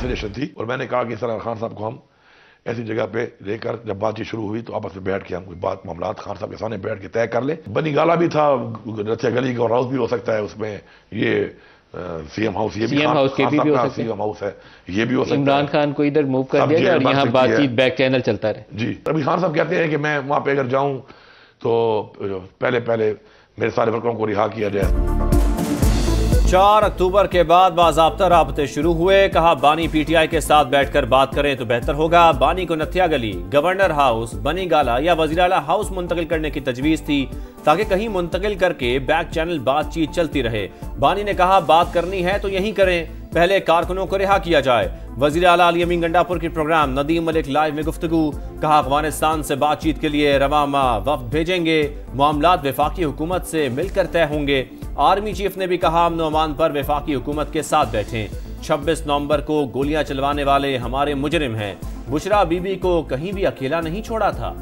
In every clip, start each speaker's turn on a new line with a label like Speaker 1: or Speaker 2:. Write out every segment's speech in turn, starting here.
Speaker 1: Suggestion थी और मैंने कहा कि सर खान साहब को हम ऐसी जगह पे लेकर, जब बातचीत शुरू हुई तो आपस में बैठ के हम कोई बात मामला खान साहब के सामने बैठ के तय कर ले। बनी गाला भी था, रथिया गली का हाउस भी हो सकता है, उसमें ये सीएम हाउस, ये भी सीएम हाउस है, ये भी हो सकता है।
Speaker 2: इमरान खान को इधर मूव कर दिया और यहाँ बातचीत बैक चैनल चलता रहे।
Speaker 1: जी, अभी खान साहब कहते हैं कि मैं वहां पे अगर जाऊं तो पहले मेरे सारे वर्करों को रिहा किया जाए।
Speaker 3: 4 अक्टूबर के बाद बाज़ाब्ता राबते शुरू हुए। कहा बानी पीटीआई के साथ बैठकर बात करें तो बेहतर होगा। बानी को नथिया गली, गवर्नर हाउस, बनी गाला या वज़ीर आला हाउस मुंतकिल करने की तजवीज़ थी ताकि कहीं मुंतकिल करके बैक चैनल बातचीत चलती रहे। बानी ने कहा बात करनी है तो यहीं करें, पहले कारकुनों को रिहा किया जाए। वज़ीर आला अली अमीन गंडापुर के प्रोग्राम नदीम मलिक लाइव में गुफ्तगू। कहा अफगानिस्तान से बातचीत के लिए रवा माह वफ्द भेजेंगे, मामलात वफाकी हुकूमत से मिलकर तय होंगे। आर्मी चीफ ने भी कहा अमन अमान पर वफाकी हुकूमत के साथ बैठें। 26 नवंबर को गोलियां चलवाने वाले हमारे मुजरिम हैं। बुशरा बीबी को कहीं भी अकेला नहीं छोड़ा था।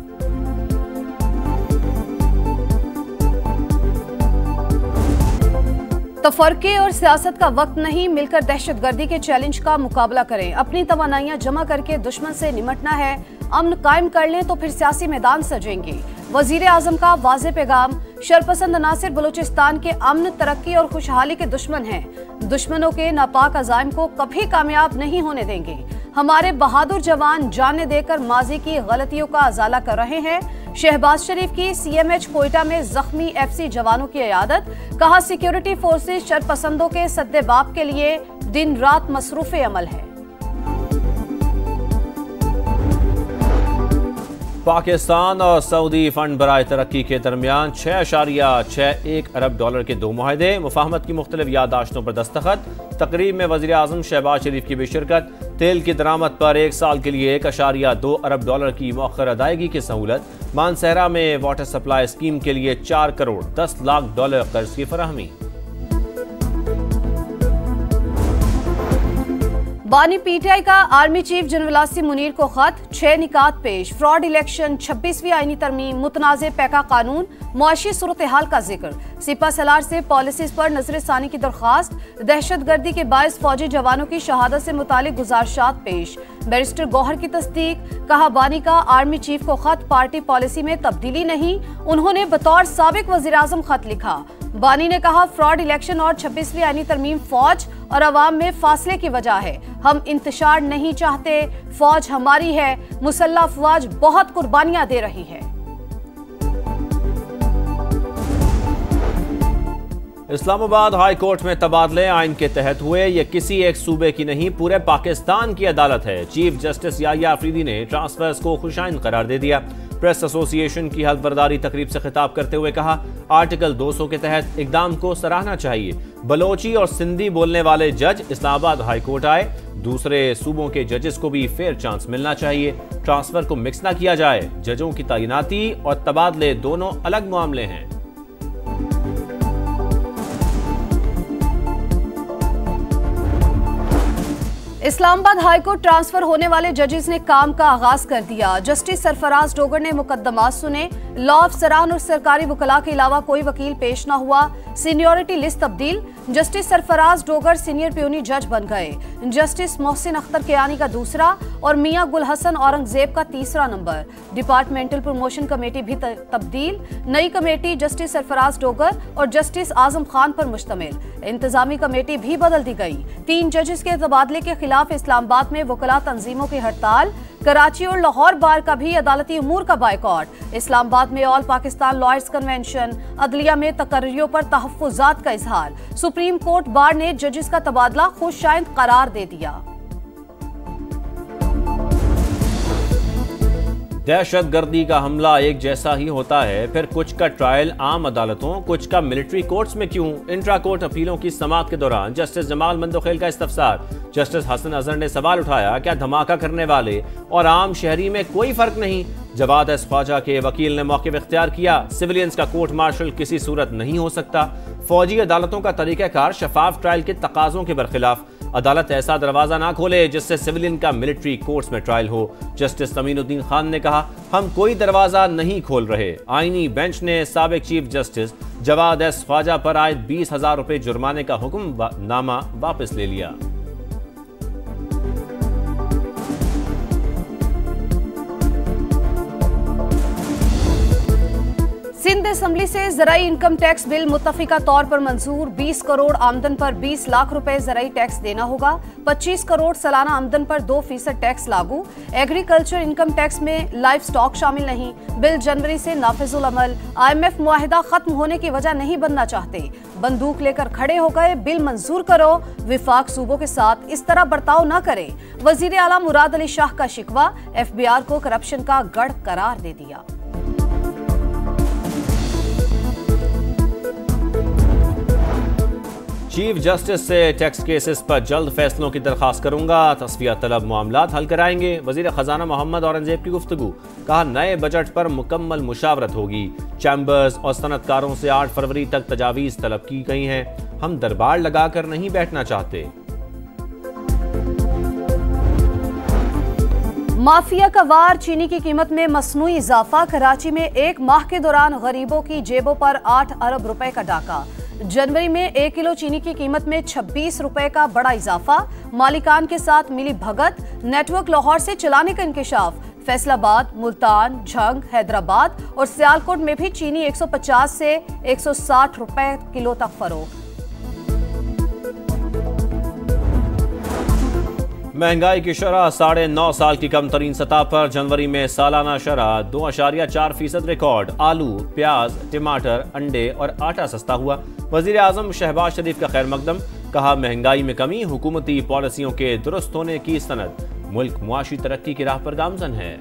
Speaker 4: तफरके और सियासत का वक्त नहीं, मिलकर दहशतगर्दी के चैलेंज का मुकाबला करें। अपनी तवानाइयां जमा करके दुश्मन से निमटना है। अमन कायम कर लें तो फिर सियासी मैदान सजेंगे। वजीर आजम का वाज़ेह पैगाम। शरपसंद अनासिर बलूचिस्तान के अमन, तरक्की और खुशहाली के दुश्मन हैं। दुश्मनों के नापाक अज़ाइम को कभी कामयाब नहीं होने देंगे। हमारे बहादुर जवान जाने देकर माजी की गलतियों का अजाला कर रहे हैं। शहबाज शरीफ की सीएमएच कोयटा में जख्मी एफसी जवानों की इयादत। कहा सिक्योरिटी फोर्सेस शरपसंदों के सद्देबाब के लिए दिन रात मसरूफ अमल है।
Speaker 3: पाकिस्तान और सऊदी फंड बराए तरक्की के दरमियान 6.61 अरब डॉलर के 2 मुआहदे। मुफाहमत की मुख्तलिफ याददाश्तों पर दस्तखत। तकरीब में वज़ीर आज़म शहबाज शरीफ की भी शिरकत। तेल की दरामद पर 1 साल के लिए 1.2 अरब डॉलर की मौखर अदायगी की सहूलत। मानसहरा में वाटर सप्लाई स्कीम के लिए 4 करोड़ 10 लाख डॉलर कर्ज की फराहमी।
Speaker 4: बानी पीटीआई का army chief general Asim Munir को खत। 6 निकात पेश। फ्रॉड इलेक्शन, 26वीं आईनी तरमीम, मुतनाज़े पैका कानून, मुआशी सूरत हाल का जिक्र। सिपा सलार से पॉलिसीज पर नजरसानी की दरख्वास्त। दहशतगर्दी के बायस फौजी जवानों की शहादत से मुतालिक गुजारिशात पेश। बैरिस्टर गौहर की तस्दीक। कहा बानी का आर्मी चीफ को खत। पार्टी पॉलिसी में तब्दीली नहीं, उन्होंने बतौर साबिक वज़ीर आज़म खत लिखा। बानी ने कहा फ्रॉड इलेक्शन और 26वीं आईनी तरमीम फौज और अवाम में फासले की वजह है। हम इंतशार नहीं चाहते, फौज हमारी है, मुसल्लह अफवाज बहुत कुर्बानियां दे रही है।
Speaker 3: इस्लामाबाद हाई कोर्ट में तबादले आइन के तहत हुए। ये किसी एक सूबे की नहीं, पूरे पाकिस्तान की अदालत है। चीफ जस्टिस याहिया अफरीदी ने ट्रांसफर्स को खुशाइन करार दे दिया। प्रेस एसोसिएशन की हल्फबरदारी तकरीब से खिताब करते हुए कहा आर्टिकल 200 के तहत इकदाम को सराहना चाहिए। बलोची और सिंधी बोलने वाले जज इस्लामाबाद हाई कोर्ट आए। दूसरे सूबों के जजेस को भी फेयर चांस मिलना चाहिए। ट्रांसफर को मिक्स ना किया जाए। जजों की तैनाती और तबादले दोनों अलग मामले हैं।
Speaker 4: इस्लामाबाद हाईकोर्ट ट्रांसफर होने वाले जजेस ने काम का आगाज कर दिया। जस्टिस सरफराज डोगर ने मुकदमात सुने। लॉ अफसरान और सरकारी वकला के अलावा कोई वकील पेश न हुआ। सीनियरिटी लिस्ट तब्दील। Justice Sarfaraz Dogar senior puny जज बन गए। जस्टिस मोहसिन अख्तर कियानी का दूसरा और मियां गुल हसन औरंगजेब का तीसरा नंबर। डिपार्टमेंटल प्रमोशन कमेटी भी तब्दील। नई कमेटी जस्टिस सरफराज डोगर और जस्टिस आजम खान पर मुश्तमिल। इंतजामी कमेटी भी बदल दी गई। 3 जजेस के तबादले के खिलाफ इस्लामाबाद में वकला तंजीमों की हड़ताल। कराची और लाहौर बार का भी अदालती उमूर का बायकॉट। इस्लामाबाद में ऑल पाकिस्तान लॉयर्स कन्वेंशन। अदलिया में तकर्रियों पर तहफ्फुजात का इजहार। सुप्रीम कोर्ट बार ने जजेस का तबादला खुशाइंद करार दे दिया।
Speaker 3: दहशतगर्दी का हमला एक जैसा ही होता है, फिर कुछ का ट्रायल आम अदालतों, कुछ का मिलिट्री कोर्ट्स में क्यों? इंट्रा कोर्ट अपीलों की समाअत के दौरान जस्टिस जमाल मंदोखेल का इस्तफसार। जस्टिस हसन अजहर ने सवाल उठाया, क्या धमाका करने वाले और आम शहरी में कोई फर्क नहीं? जवाद एस ख्वाजा के वकील ने मौक़िफ़ इख्तियार किया। सिविलियंस का कोर्ट मार्शल किसी सूरत नहीं हो सकता। फौजी अदालतों का तरीक़ाकार शफाफ ट्रायल के तकाज़ों के बरखिलाफ। अदालत ऐसा दरवाजा ना खोले जिससे सिविलियन का मिलिट्री कोर्ट्स में ट्रायल हो। जस्टिस अमीनुद्दीन खान ने कहा, हम कोई दरवाजा नहीं खोल रहे। आईनी बेंच ने साबिक chief justice Jawad S Khawaja पर आयद 20,000 रुपए जुर्माने का हुक्मनामा वापस ले लिया।
Speaker 4: सिंध असेंबली से ज़राई इनकम टैक्स बिल मुत्तफिका तौर पर मंजूर। 20 करोड़ आमदन पर 20 लाख रुपए ज़राई टैक्स देना होगा। 25 करोड़ सालाना आमदन पर 2% टैक्स लागू। एग्रीकल्चर इनकम टैक्स में लाइफ स्टॉक शामिल नहीं। बिल जनवरी से नाफिजुल अमल। IMF मुआहिदा खत्म होने की वजह नहीं बनना चाहते। बंदूक लेकर खड़े हो गए, बिल मंजूर करो। विफाक सूबों के साथ इस तरह बर्ताव न करे। वजीर आला मुराद अली शाह का शिकवा। FBR को करप्शन का गढ़ करार दे दिया।
Speaker 3: चीफ जस्टिस से टैक्स केसेस पर जल्द फैसलों की दरखास्त करूंगा। तस्फिया तलब मामलात हल कराएंगे। वजीर खजाना मोहम्मद औरंगजेब की गुफ्तगू। कहा नए बजट पर मुकम्मल मुशावरत होगी। चैम्बर्स और सनतकारों से 8 फरवरी तक तजावीज़ तलब की गई हैं। हम दरबार लगाकर नहीं बैठना चाहते।
Speaker 4: माफिया का वार। चीनी की कीमत में मसनूई इजाफा। कराची में एक माह के दौरान गरीबों की जेबों पर 8 अरब रुपए का डाका। जनवरी में 1 किलो चीनी की कीमत में 26 रुपए का बड़ा इजाफा। मालिकान के साथ मिली भगत। नेटवर्क लाहौर से चलाने का इंकशाफ। फैसलाबाद, मुल्तान, झंग, हैदराबाद और सियालकोट में भी चीनी 150 से 160 रुपए किलो तक फरोख्त।
Speaker 3: महंगाई की शरह 9.5 साल की कम तरीन सतह पर। जनवरी में सालाना शरह 2.4% रिकॉर्ड। आलू, प्याज, टमाटर, अंडे और आटा सस्ता हुआ। वजीर आजम शहबाज शरीफ का खैर मकदम। कहा महंगाई में कमी हुकूमती पॉलिसियों के दुरुस्त होने की सनद। मुल्क मुआशी तरक्की की राह पर गामजन है।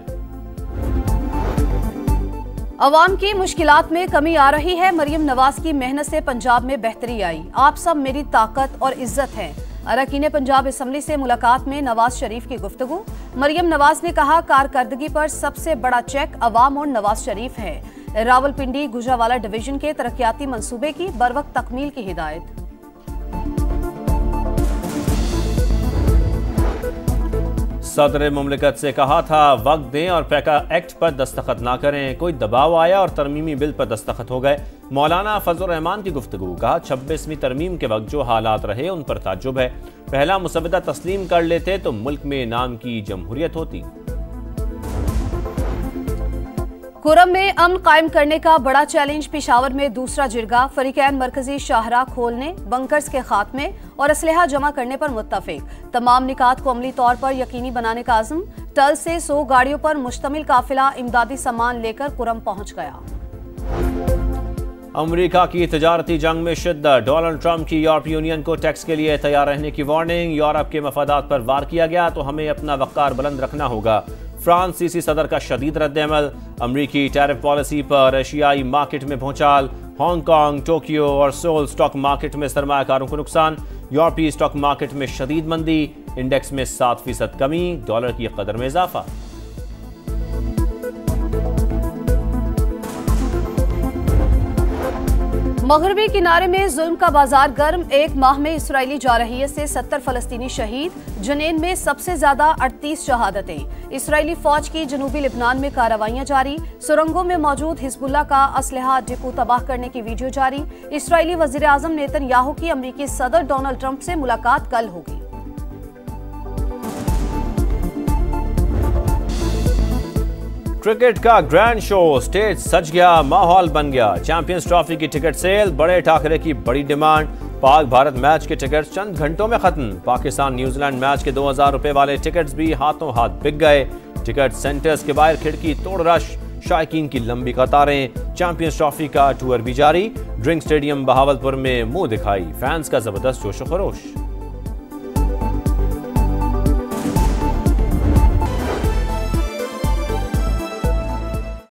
Speaker 4: अवाम की मुश्किलात में कमी आ रही है। मरियम नवाज की मेहनत से पंजाब में बेहतरी आई। आप सब मेरी ताकत और इज्जत हैं। अरकान पंजाब असेंबली से मुलाकात में नवाज शरीफ की गुफ्तगू। मरियम नवाज ने कहा कारकर्दगी पर सबसे बड़ा चेक अवाम और नवाज शरीफ है। रावलपिंडी गुजरावाला डिवीजन के तरक्याती मंसूबे की बरवक्त तकमील की हिदायत।
Speaker 3: सदर मुमलिकत से कहा था वक्त दें और पैका एक्ट पर दस्तखत ना करें। कोई दबाव आया और तरमीमी बिल पर दस्तखत हो गए। मौलाना फजल रहमान की गुफ्तगू। कहा 26वीं तरमीम के वक्त जो हालात रहे उन पर ताज्जुब है। पहला मुसवदा तस्लीम कर लेते तो मुल्क में नाम की जमहूरियत होती।
Speaker 4: कुरम में अमन कायम करने का बड़ा चैलेंज। पेशावर में दूसरा जिरगा। फरीकैन मरकजी शाहराह खोलने, बंकर्स के खात्मे और असलहा जमा करने पर मुत्तफिक। तमाम निकात को अमली तौर पर यकीनी बनाने का आज़म। टल से 100 गाड़ियों पर मुश्तमिल काफिला इमदादी सामान लेकर कुरम पहुंच गया।
Speaker 3: अमेरिका की तजारती जंग में शिद्दत। डोनाल्ड ट्रंप की यूरोपीय यूनियन को टैक्स के लिए तैयार रहने की वार्निंग। यूरोप के मफादात पर वार किया गया तो हमें अपना वक़ार बुलंद रखना होगा। फ्रांसीसी सदर का शदीद रद्द-ए-अमल। अमरीकी टैरिफ पॉलिसी पर एशियाई मार्केट में भूचाल। हांगकांग, टोक्यो और सोल स्टॉक मार्केट में सरमायाकारों को नुकसान। यूरोपीय स्टॉक मार्केट में शदीद मंदी। इंडेक्स में 7% कमी। डॉलर की कदर में इजाफा।
Speaker 4: मगरबी किनारे में जुल्म का बाजार गर्म। एक माह में इसराइली जारहियत से 70 फलस्तीनी शहीद। जनेन में सबसे ज्यादा 38 शहादतें। इसराइली फौज की जनूबी लिबनान में कार्रवाइयां जारी। सुरंगों में मौजूद हिजबुल्लाह का असलहा डिपो तबाह करने की वीडियो जारी। इसराइली वजीर आजम नेतन्याहू की अमरीकी सदर डोनाल्ड ट्रंप से मुलाकात कल होगी।
Speaker 3: क्रिकेट का ग्रैंड शो। स्टेज सज गया, माहौल बन गया। चैंपियंस ट्रॉफी की टिकट सेल। बड़े टाकरे की बड़ी डिमांड। पाक भारत मैच के टिकट चंद घंटों में खत्म। पाकिस्तान न्यूजीलैंड मैच के 2000 रुपए वाले टिकट्स भी हाथों हाथ बिक गए। टिकट सेंटर्स के बाहर खिड़की तोड़ रश। शायकीन की लंबी कतारें। चैंपियंस ट्रॉफी का टूर भी जारी। ड्रिंक स्टेडियम बहावलपुर में मुंह दिखाई। फैंस का जबरदस्त जोश खरोश।